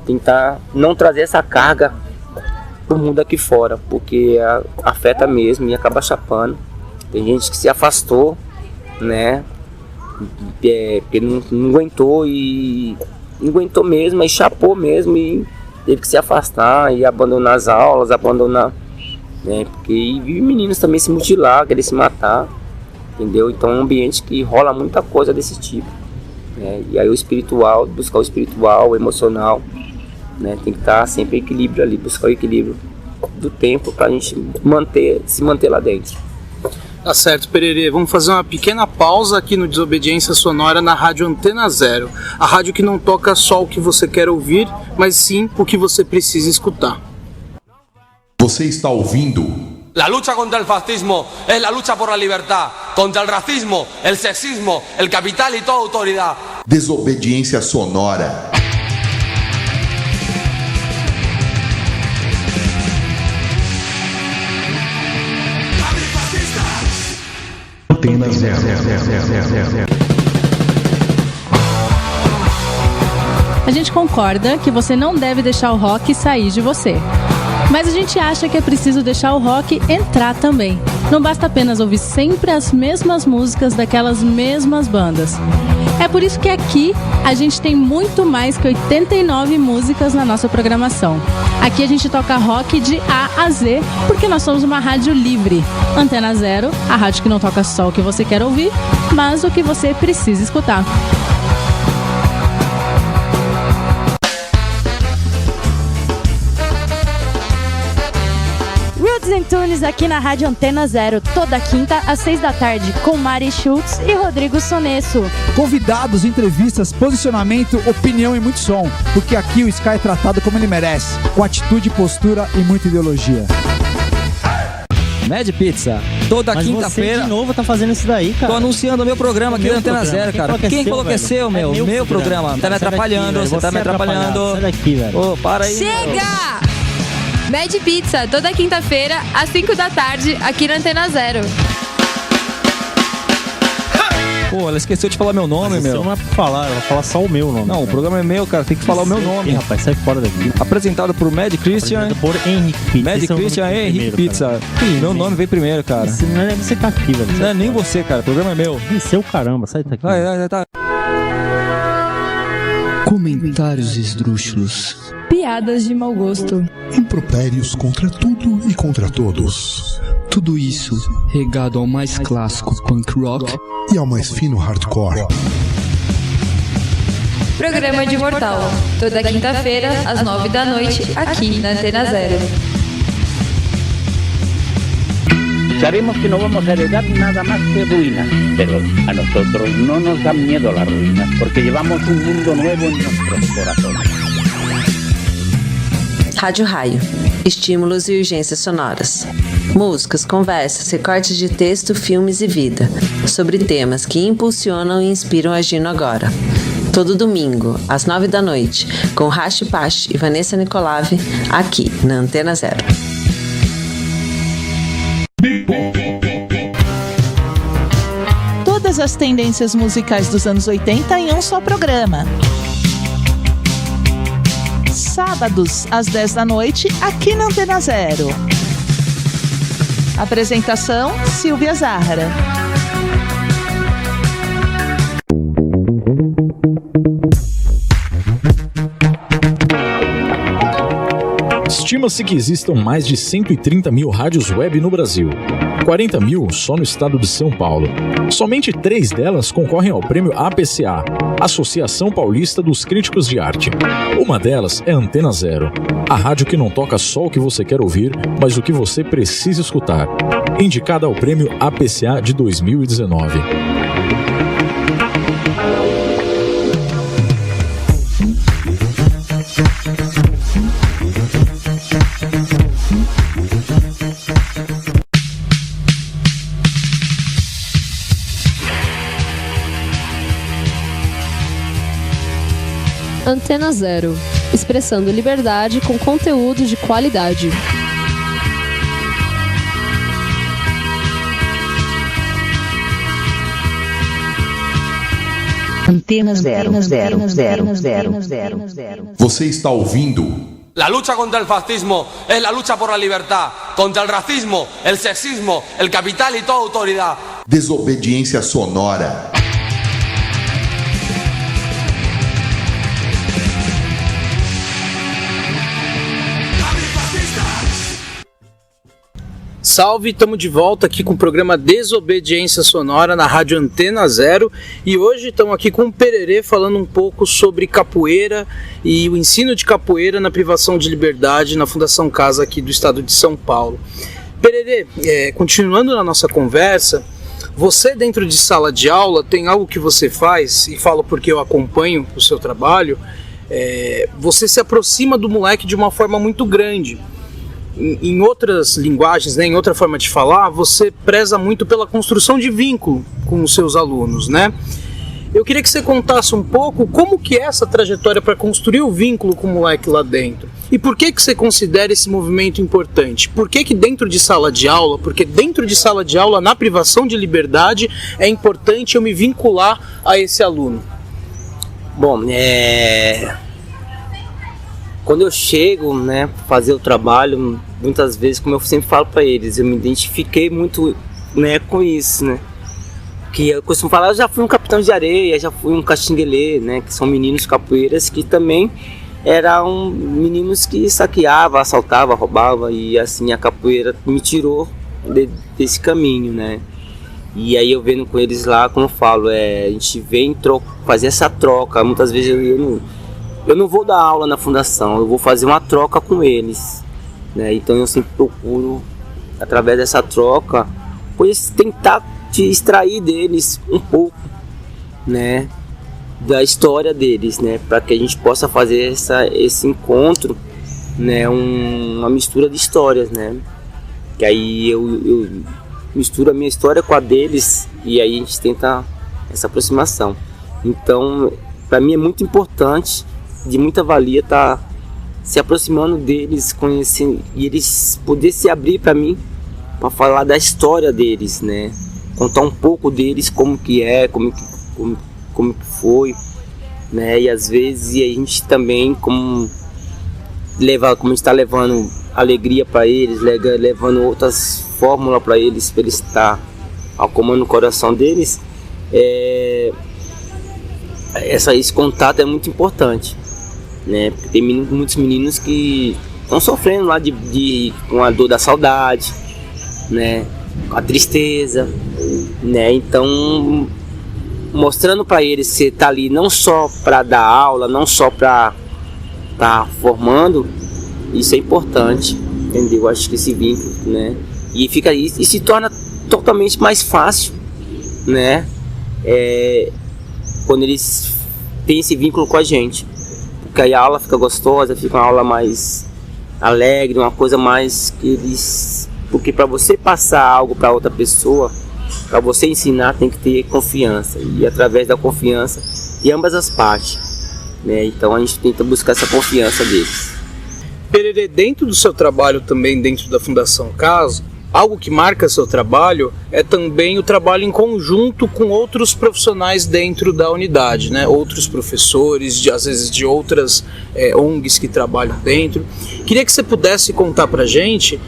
tentar não trazer essa carga pro mundo aqui fora, porque afeta mesmo e acaba chapando. Tem gente que se afastou, né, porque não aguentou não aguentou mesmo, aí chapou mesmo e teve que se afastar e abandonar as aulas, né, porque e meninos também se mutilar, querer se matar, entendeu? Então é um ambiente que rola muita coisa desse tipo, né? E aí o espiritual, buscar o espiritual, o emocional, né, tem que estar sempre em equilíbrio ali, buscar o equilíbrio do tempo para a gente se manter lá dentro. Tá certo, Pererê. Vamos fazer uma pequena pausa aqui no Desobediência Sonora na Rádio Antena Zero. A rádio que não toca só o que você quer ouvir, mas sim o que você precisa escutar. Você está ouvindo? La lucha contra el fascismo es la lucha por la libertad, contra el racismo, el sexismo, el capital y toda autoridad. Desobediência Sonora. Antena Zero. A gente concorda que você não deve deixar o rock sair de você. Mas a gente acha que é preciso deixar o rock entrar também. Não basta apenas ouvir sempre as mesmas músicas daquelas mesmas bandas. É por isso que aqui a gente tem muito mais que 89 músicas na nossa programação. Aqui a gente toca rock de A a Z, porque nós somos uma rádio livre. Antena Zero, a rádio que não toca só o que você quer ouvir, mas o que você precisa escutar. Tunes aqui na Rádio Antena Zero, toda quinta às 6 da tarde, com Mari Schultz e Rodrigo Sonesso. Convidados, entrevistas, posicionamento, opinião e muito som, porque aqui o Sky é tratado como ele merece, com atitude, postura e muita ideologia. Mad Pizza, toda quinta-feira. Você de novo tá fazendo isso daí, cara. Tô anunciando o meu programa aqui na Antena Zero, cara. Quem falou que é seu, meu? Meu programa. Tá me atrapalhando, você tá me atrapalhando. Sai daqui, velho. Ô, para aí. Chega! Mad Pizza, toda quinta-feira, às 5 da tarde, aqui na Antena Zero. Pô, ela esqueceu de falar meu nome, meu. Não é pra falar, ela vai falar só o meu nome. Não, o programa é meu, cara, tem que falar o meu nome. Ih, rapaz, sai fora daqui. Apresentado por Mad Christian. Apresentado por Henrique Pizza. Mad Christian e Henrique Pizza. Meu nome veio primeiro, cara. Não é você tá aqui, velho. Não é nem você, cara, o programa é meu. Ih, seu caramba, sai daqui. Vai, tá. Comentários esdrúxulos. Piadas de mau gosto. Impropérios contra tudo e contra todos. Tudo isso regado ao mais clássico punk rock e ao mais fino hardcore. Programa de Mortal, toda quinta-feira, às 9 da noite, aqui na Antena Zero. Sabemos que no vamos a heredar nada más que ruinas, pero a nosotros no nos dan miedo las ruinas, porque llevamos un mundo nuevo en nuestros corazones. Rádio Raio. Estímulos e urgências sonoras. Músicas, conversas, recortes de texto, filmes e vida. Sobre temas que impulsionam e inspiram Agindo Agora. Todo domingo, às 9 da noite, com Rashi Pash e Vanessa Nicolave, aqui na Antena Zero. Todas as tendências musicais dos anos 80 em um só programa. Sábados, às 10 da noite, aqui na Antena Zero. Apresentação, Silvia Zahara. Estima-se que existam mais de 130 mil rádios web no Brasil, 40 mil só no estado de São Paulo. Somente 3 delas concorrem ao prêmio APCA, Associação Paulista dos Críticos de Arte. Uma delas é Antena Zero, a rádio que não toca só o que você quer ouvir, mas o que você precisa escutar. Indicada ao prêmio APCA de 2019. Antena Zero, expressando liberdade com conteúdo de qualidade. Antena Zero. Você está ouvindo? La lucha contra el fascismo es la lucha por la libertad, contra el racismo, el sexismo, el capital y toda autoridad. Desobediência sonora. Salve, estamos de volta aqui com o programa Desobediência Sonora na Rádio Antena Zero e hoje estamos aqui com o Pererê falando um pouco sobre capoeira e o ensino de capoeira na privação de liberdade na Fundação Casa aqui do estado de São Paulo. Pererê, continuando na nossa conversa, você dentro de sala de aula tem algo que você faz, e falo porque eu acompanho o seu trabalho, você se aproxima do moleque de uma forma muito grande. Em outras linguagens, né, em outra forma de falar, você preza muito pela construção de vínculo com os seus alunos, né? Eu queria que você contasse um pouco como que é essa trajetória para construir o vínculo com o moleque lá dentro. E por que você considera esse movimento importante? Por que dentro de sala de aula, porque dentro de sala de aula, na privação de liberdade, é importante eu me vincular a esse aluno? Bom, quando eu chego, né, fazer o trabalho, muitas vezes, como eu sempre falo para eles, eu me identifiquei muito, né, com isso, né? Que eu costumo falar, eu já fui um capitão de areia, já fui um caxinguelê, né, que são meninos capoeiras que também eram meninos que saqueavam, assaltavam, roubavam, e assim a capoeira me tirou desse caminho, né? E aí eu vendo com eles lá, como eu falo, a gente vem fazer essa troca. Muitas vezes eu não vou dar aula na fundação, eu vou fazer uma troca com eles, né? Então eu sempre procuro, através dessa troca, pois tentar extrair deles um pouco, né, da história deles, né, para que a gente possa fazer esse encontro, né, uma mistura de histórias, né, que aí eu misturo a minha história com a deles e aí a gente tenta essa aproximação. Então, para mim é muito importante, de muita valia estar se aproximando deles, conhecendo, e eles poder se abrir para mim, para falar da história deles, né, contar um pouco deles, como que é, como que foi, né? E às vezes a gente também, como a gente está levando alegria para eles, levando outras fórmulas para eles estar ao comando do coração deles, esse contato é muito importante, né? Porque tem muitos meninos que estão sofrendo lá com a dor da saudade, né? Com a tristeza, né? Então, mostrando para eles que você tá ali não só para dar aula, não só para tá formando, isso é importante, entendeu? Eu acho que esse vínculo, né? E fica aí e se torna totalmente mais fácil, né? Quando eles têm esse vínculo com a gente, porque aí a aula fica gostosa, fica uma aula mais alegre, uma coisa mais que eles... Porque para você passar algo para outra pessoa, para você ensinar, tem que ter confiança. E através da confiança de ambas as partes, né? Então a gente tenta buscar essa confiança deles. Pererê, dentro do seu trabalho também, dentro da Fundação Casa, algo que marca seu trabalho é também o trabalho em conjunto com outros profissionais dentro da unidade, né? Outros professores, às vezes de outras ONGs que trabalham dentro. Queria que você pudesse contar pra gente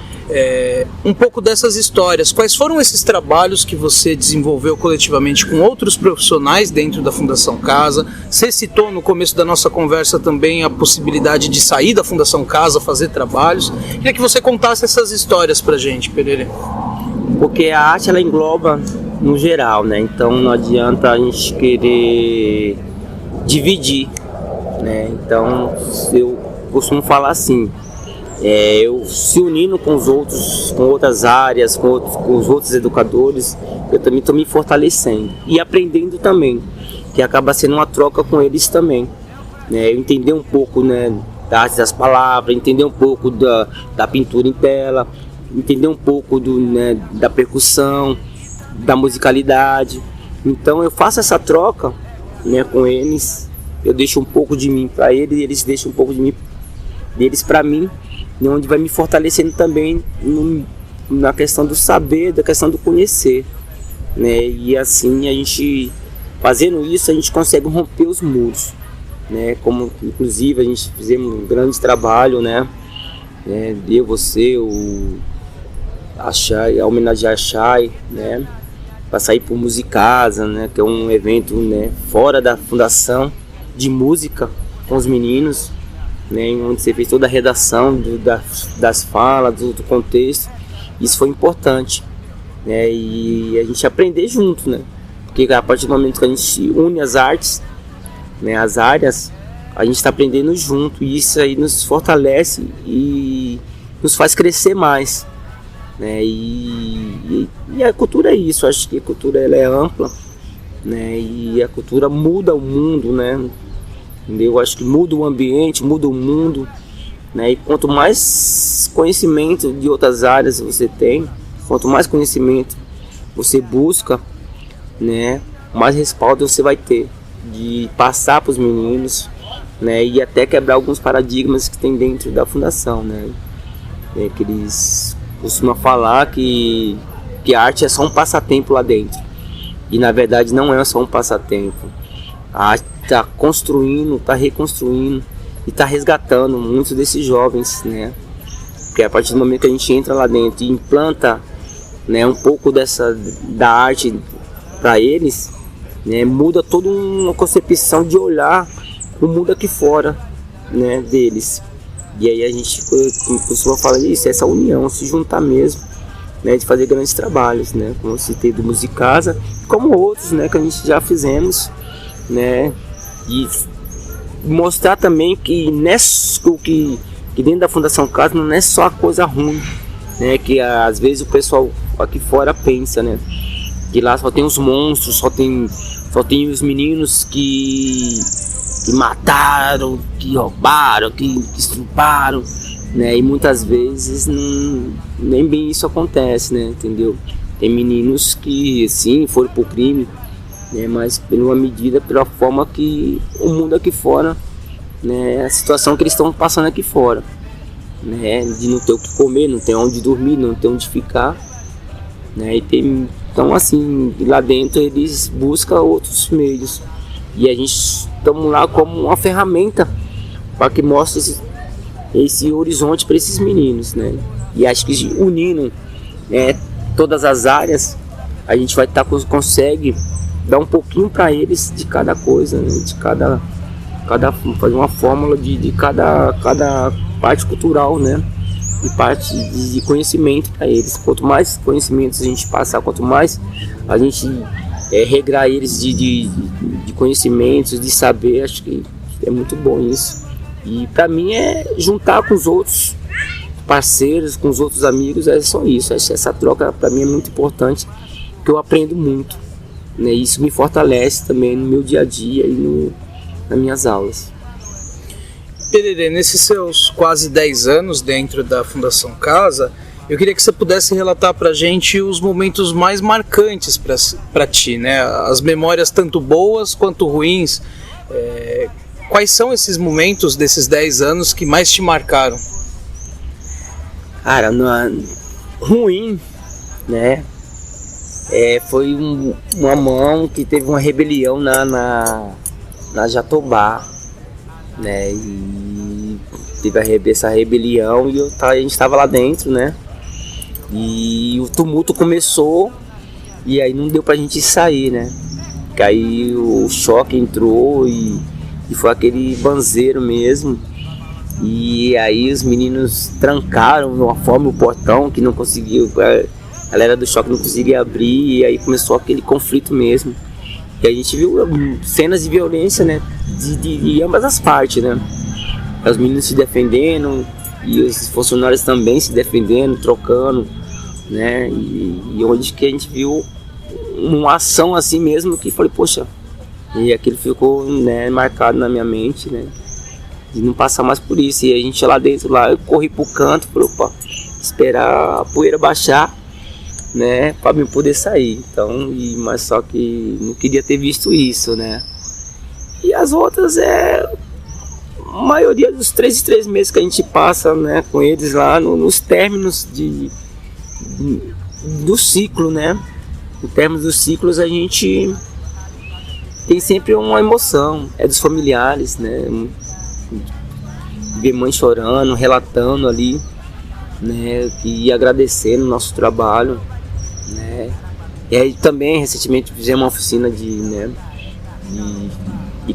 um pouco dessas histórias. Quais foram esses trabalhos que você desenvolveu coletivamente com outros profissionais dentro da Fundação Casa? Você citou no começo da nossa conversa também a possibilidade de sair da Fundação Casa, fazer trabalhos. Queria que você contasse essas histórias pra gente, Pererê. Porque a arte, ela engloba no geral, né? Então não adianta a gente querer dividir, né? Então eu costumo falar assim, eu se unindo com os outros, com outras áreas, com os outros educadores, eu também estou me fortalecendo e aprendendo também, que acaba sendo uma troca com eles também, né? Eu entender um pouco, né, da arte das palavras, entender um pouco da pintura em tela, entender um pouco né, da percussão, da musicalidade. Então eu faço essa troca, né, com eles, eu deixo um pouco de mim para eles e eles deixam um pouco de mim deles para mim, onde vai me fortalecendo também na questão do saber, da questão do conhecer, né? E assim a gente, fazendo isso, a gente consegue romper os muros, né? Como inclusive a gente fizemos um grande trabalho, né? Eu, você, a Chay, a homenagear a Chay, né? Para sair por Musicasa, né? Que é um evento, né, fora da fundação, de música com os meninos, né, onde você fez toda a redação das falas, do contexto. Isso foi importante, né, e a gente aprender junto, né, porque a partir do momento que a gente une as artes, né, as áreas, a gente está aprendendo junto, e isso aí nos fortalece e nos faz crescer mais, né, e a cultura é isso. Acho que a cultura ela é ampla, né, e a cultura muda o mundo, né. Eu acho que muda o ambiente, muda o mundo, né? E quanto mais conhecimento de outras áreas você tem, quanto mais conhecimento você busca, né, mais respaldo você vai ter de passar para os meninos, né, e até quebrar alguns paradigmas que tem dentro da fundação, né? Que eles costumam falar que a arte é só um passatempo lá dentro, e na verdade não é só um passatempo. A arte está construindo, está reconstruindo, tá resgatando muitos desses jovens, né? Porque a partir do momento que a gente entra lá dentro e implanta, né, um pouco da arte para eles, né, muda toda uma concepção de olhar o mundo aqui fora, né, deles. E aí a gente costuma falar isso, essa união, se juntar mesmo, né, de fazer grandes trabalhos, né, como eu citei do Musicasa, como outros, né, que a gente já fizemos, né, e mostrar também que dentro da Fundação Casa não é só a coisa ruim, né, que às vezes o pessoal aqui fora pensa, né, que lá só tem os monstros, só tem os meninos que mataram, que roubaram, que estruparam, né? E muitas vezes nem bem isso acontece, né? Entendeu? Tem meninos que sim foram pro crime, né? Mas pela medida, pela forma que o mundo aqui fora, né? A situação que eles estão passando aqui fora, né? De não ter o que comer, não ter onde dormir, não ter onde ficar, né? Então assim, lá dentro eles buscam outros meios. E a gente estamos lá como uma ferramenta para que mostre esse horizonte para esses meninos, né? E acho que unindo, né, todas as áreas, a gente vai consegue dar um pouquinho para eles de cada coisa, né? De cada fazer uma fórmula de cada parte cultural, né? E parte de conhecimento para eles. Quanto mais conhecimentos a gente passar, quanto mais a gente regrar eles de conhecimentos, de saber, acho que é muito bom isso. E para mim é juntar com os outros parceiros, com os outros amigos, é só isso. Essa troca para mim é muito importante, porque eu aprendo muito, né? Isso me fortalece também no meu dia a dia e nas minhas aulas. Pererê, nesses seus quase 10 anos dentro da Fundação Casa, eu queria que você pudesse relatar pra gente os momentos mais marcantes pra ti, né? As memórias tanto boas quanto ruins. Quais são esses momentos desses 10 anos que mais te marcaram? Cara, ruim, né? Foi uma mão que teve uma rebelião na Jatobá, né? E teve essa rebelião e a gente estava lá dentro, né? E o tumulto começou e aí não deu pra gente sair, né? Que aí o choque entrou e foi aquele banzeiro mesmo. E aí os meninos trancaram de uma forma o portão que não conseguiu, a galera do choque não conseguia abrir, e aí começou aquele conflito mesmo. E a gente viu cenas de violência, né? De ambas as partes, né? Os meninos se defendendo e os funcionários também se defendendo, trocando, né? E onde que a gente viu uma ação assim mesmo que falei, poxa, e aquilo ficou, né, marcado na minha mente, né? De não passar mais por isso. E a gente lá dentro, eu corri pro canto, falei, opa, esperar a poeira baixar, né, para me poder sair. Então, mas só que não queria ter visto isso, né? E as outras a maioria dos 3 em 3 meses que a gente passa, né, com eles lá nos términos do ciclo, né? Nos términos dos ciclos a gente tem sempre uma emoção, dos familiares, né? Ver mãe chorando, relatando ali, né? E agradecendo o nosso trabalho, né? E aí também recentemente fizemos uma oficina de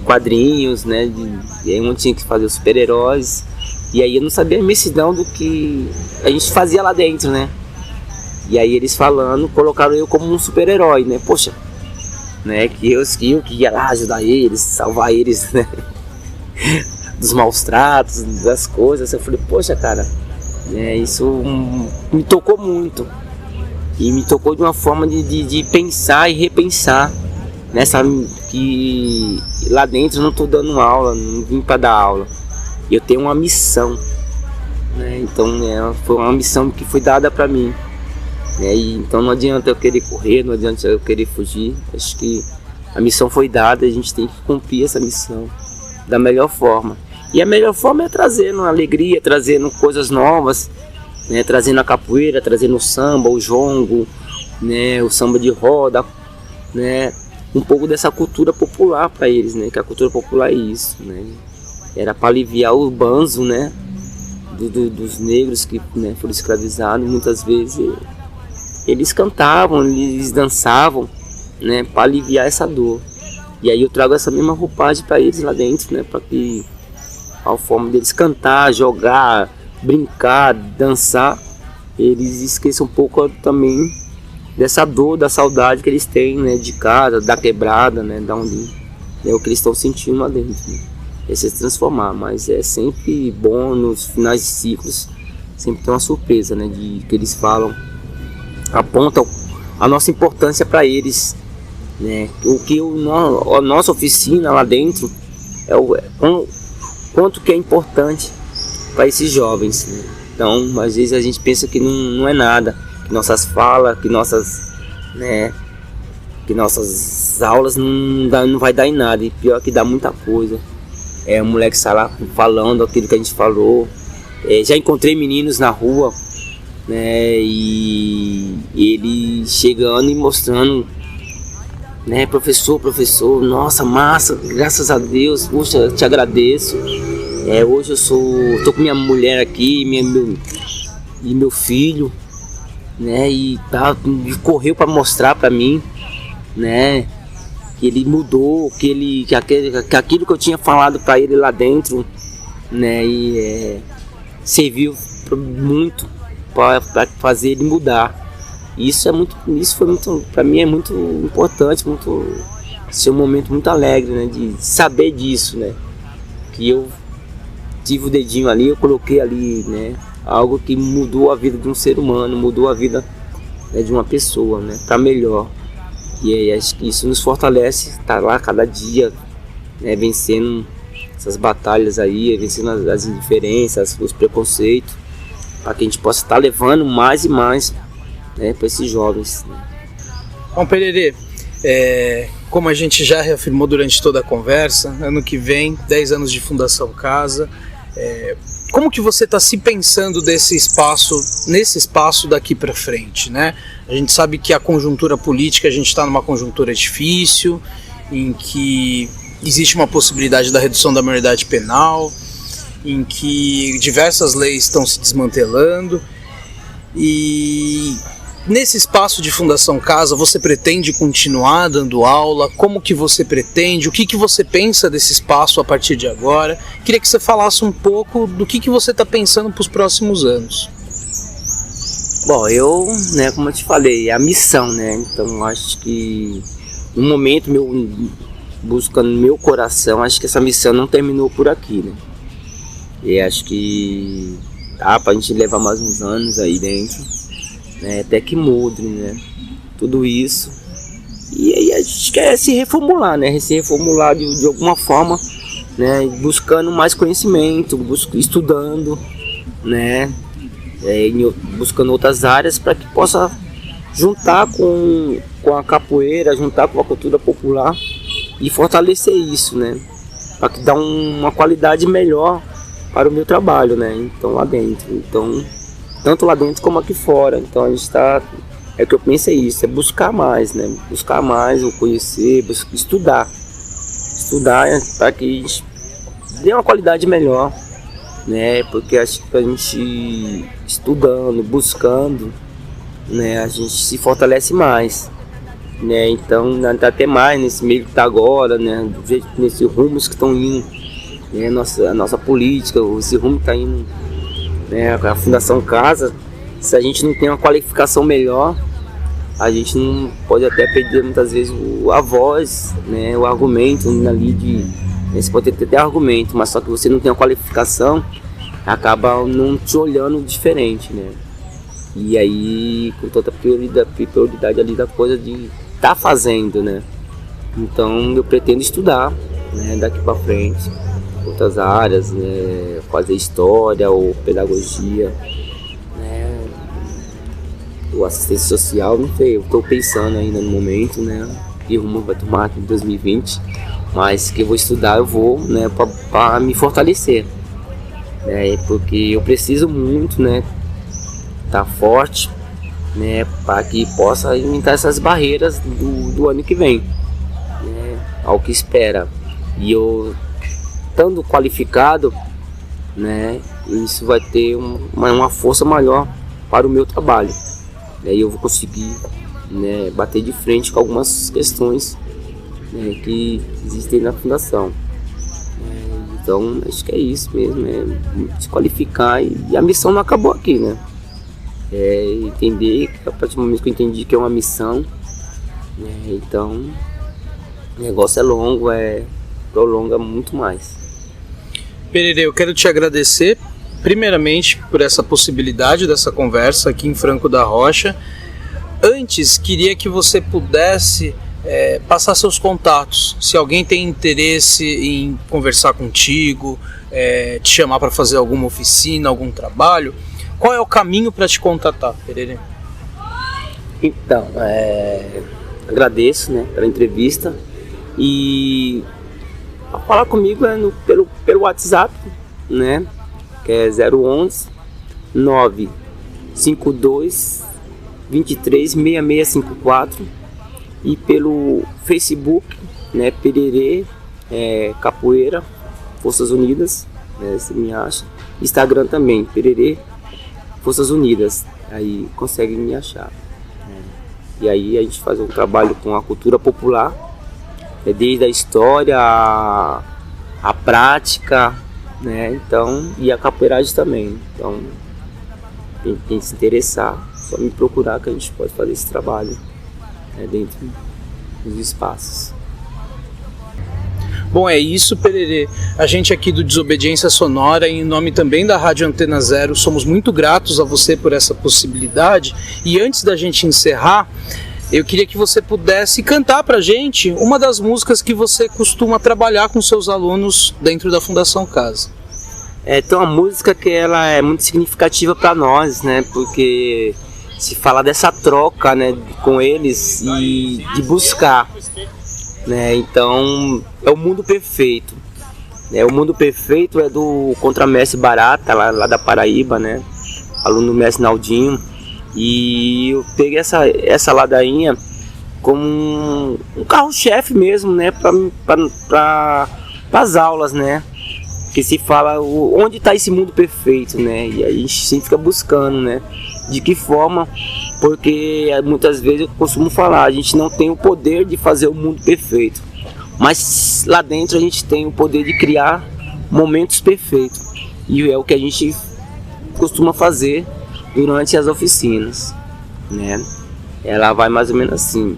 quadrinhos, né? E aí onde tinha que fazer os super-heróis. E aí eu não sabia a imensidão do que a gente fazia lá dentro, né? E aí eles falando, colocaram eu como um super-herói, né? Poxa, né? Que eu que ia lá ajudar eles, salvar eles, né? Dos maus tratos, das coisas. Eu falei, poxa, cara, isso me tocou muito. E me tocou de uma forma de pensar e repensar, né? Sabe, que lá dentro eu não estou dando aula, não vim para dar aula. Eu tenho uma missão, né? Então foi uma missão que foi dada para mim, né? E então não adianta eu querer correr, não adianta eu querer fugir. Acho que a missão foi dada, a gente tem que cumprir essa missão da melhor forma. E a melhor forma é trazendo alegria, trazendo coisas novas, né? Trazendo a capoeira, trazendo o samba, o jongo, né? O samba de roda, né? Um pouco dessa cultura popular para eles, né? Que a cultura popular é isso, né? era para aliviar o banzo, né, dos negros que, né, foram escravizados. Muitas vezes eles cantavam, eles dançavam, né, para aliviar essa dor. E aí eu trago essa mesma roupagem para eles lá dentro, né, para que a forma deles cantar, jogar, brincar, dançar, eles esqueçam um pouco também dessa dor, da saudade que eles têm, né, de casa, da quebrada, né, da onde é o que eles estão sentindo lá dentro, né. É se transformar, mas é sempre bom nos finais de ciclos, sempre tem uma surpresa, né, de que eles falam, apontam a nossa importância para eles, né, o que a nossa oficina lá dentro é o quanto que é importante para esses jovens, né. Então, às vezes a gente pensa que não é nada, que nossas falas, que nossas aulas não vai dar em nada, e pior que dá muita coisa. O moleque sai lá falando aquilo que a gente falou. Já encontrei meninos na rua, né, e ele chegando e mostrando, né, professor, nossa, massa, graças a Deus, puxa, eu te agradeço. Hoje eu tô com minha mulher aqui, meu filho, né, e correu para mostrar para mim, né, que ele mudou, que aquilo que eu tinha falado para ele lá dentro, né, e serviu muito para fazer ele mudar. Isso foi muito, para mim é muito importante, ser um momento muito alegre, né, de saber disso, né, que eu tive o dedinho ali, eu coloquei ali, né, algo que mudou a vida de um ser humano, mudou a vida, né, de uma pessoa, né, para melhor. E aí acho que isso nos fortalece, estar lá cada dia, né, vencendo essas batalhas aí, vencendo as indiferenças, os preconceitos, para que a gente possa estar levando mais e mais, né, para esses jovens. Bom, Pererê, como a gente já reafirmou durante toda a conversa, ano que vem, 10 anos de Fundação Casa, como que você está se pensando nesse espaço daqui para frente, né? A gente sabe que a conjuntura política, a gente está numa conjuntura difícil, em que existe uma possibilidade da redução da maioridade penal, em que diversas leis estão se desmantelando, e nesse espaço de Fundação Casa você pretende continuar dando aula? Como que você pretende? O que você pensa desse espaço a partir de agora? Queria que você falasse um pouco do que você está pensando para os próximos anos. Bom, né, como eu te falei, é a missão, né? Então acho que no momento buscando meu coração, acho que essa missão não terminou por aqui, né? E acho que dá pra gente levar mais uns anos aí dentro, né, até que mude, né, tudo isso. E aí a gente quer se reformular, né, de alguma forma, né, buscando mais conhecimento, estudando, né, buscando outras áreas para que possa juntar com a capoeira, juntar com a cultura popular e fortalecer isso, né, para que dá uma qualidade melhor para o meu trabalho, né, então lá dentro, então tanto lá dentro como aqui fora. Então a gente o que eu penso é isso, é buscar mais, né, buscar mais, conhecer, estudar para que a gente dê uma qualidade melhor, né, porque acho que a gente estudando, buscando, né, a gente se fortalece mais, né, então até mais nesse meio que está agora, né, do jeito, nesse rumos que estão indo, né, a nossa política, esse rumo que está indo, né, a Fundação Casa, se a gente não tem uma qualificação melhor, a gente não pode até perder muitas vezes a voz, né, o argumento ali você pode ter até argumento, mas só que você não tem uma qualificação, acaba não te olhando diferente, né? E aí com toda a prioridade ali da coisa de estar fazendo, né? Então eu pretendo estudar, né, daqui para frente, outras áreas, né, fazer história ou pedagogia, né, ou assistência social, não sei, eu estou pensando ainda no momento, né, que rumo vai tomar aqui em 2020, mas que eu vou estudar, eu vou, né, para me fortalecer, né, porque eu preciso muito, né, estar forte, né, para que possa aumentar essas barreiras do ano que vem, né, ao que espera. E eu estando qualificado, né, isso vai ter uma força maior para o meu trabalho. E aí eu vou conseguir, né, bater de frente com algumas questões, né, que existem na fundação. Então acho que é isso mesmo, se qualificar, e a missão não acabou aqui, né? Entender que a partir do momento que eu entendi que é uma missão, né, então o negócio é longo, prolonga muito mais. Pererê, eu quero te agradecer primeiramente por essa possibilidade dessa conversa aqui em Franco da Rocha. Antes, queria que você pudesse passar seus contatos. Se alguém tem interesse em conversar contigo, te chamar para fazer alguma oficina, algum trabalho, qual é o caminho para te contatar, Pererê? Então, agradeço, né, pela entrevista, e falar comigo pelo WhatsApp, né, que é 011 952 23 6654, e pelo Facebook, né, Pererê Capoeira Forças Unidas, né, você me acha. Instagram também, Pererê Forças Unidas, aí consegue me achar. E aí a gente faz um trabalho com a cultura popular, desde a história, a prática, né? Então, e a capoeiragem também. Então, quem se interessar, só me procurar que a gente pode fazer esse trabalho, né, dentro dos espaços. Bom, é isso, Pererê. A gente aqui do Desobediência Sonora, em nome também da Rádio Antena Zero, somos muito gratos a você por essa possibilidade. E antes da gente encerrar, eu queria que você pudesse cantar pra gente uma das músicas que você costuma trabalhar com seus alunos dentro da Fundação Casa. Tem uma música que ela é muito significativa para nós, né? Porque se fala dessa troca, né, com eles e de buscar, né? Então é o Mundo Perfeito. O Mundo Perfeito é do contramestre Barata, lá da Paraíba, né? Aluno do mestre Naldinho. E eu peguei essa ladainha como um carro-chefe mesmo, né, para as aulas, né, que se fala onde está esse mundo perfeito, né, e aí a gente fica buscando, né, de que forma, porque muitas vezes eu costumo falar, a gente não tem o poder de fazer o mundo perfeito, mas lá dentro a gente tem o poder de criar momentos perfeitos, e é o que a gente costuma fazer durante as oficinas, né? Ela vai mais ou menos assim: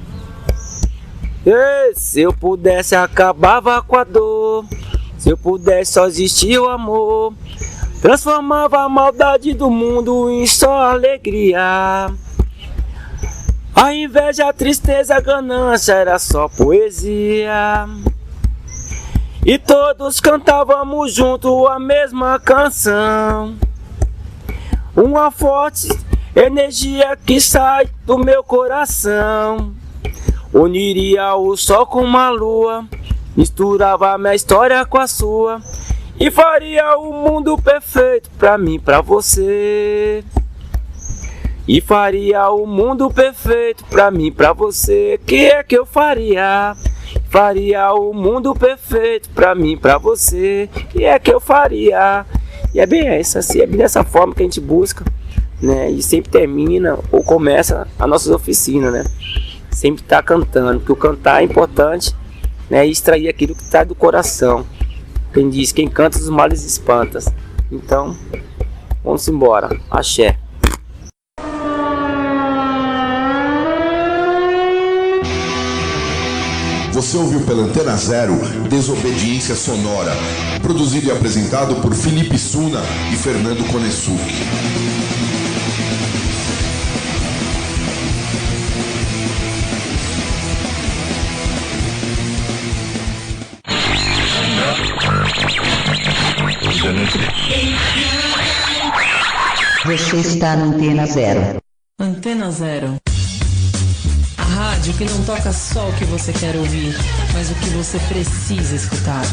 se eu pudesse acabava com a dor, se eu pudesse só existir o amor, transformava a maldade do mundo em só alegria. A inveja, a tristeza, a ganância era só poesia, e todos cantávamos junto a mesma canção. Uma forte energia que sai do meu coração, uniria o sol com uma lua, misturava a minha história com a sua, e faria o mundo perfeito pra mim, pra você. E faria o mundo perfeito pra mim, pra você. Que é que eu faria? Faria o mundo perfeito pra mim, pra você. Que é que eu faria? E é bem essa, assim, é bem dessa forma que a gente busca, né? E sempre termina ou começa as nossas oficinas, né? Sempre tá cantando, porque o cantar é importante, né? E extrair aquilo que está do coração. Quem diz, quem canta os males espanta. Então, vamos embora. Axé. Você ouviu pela Antena Zero Desobediência Sonora, produzido e apresentado por Felipe Suna e Fernando Konesuki. Você está na Antena Zero. Antena Zero. A rádio que não toca só o que você quer ouvir, mas o que você precisa escutar.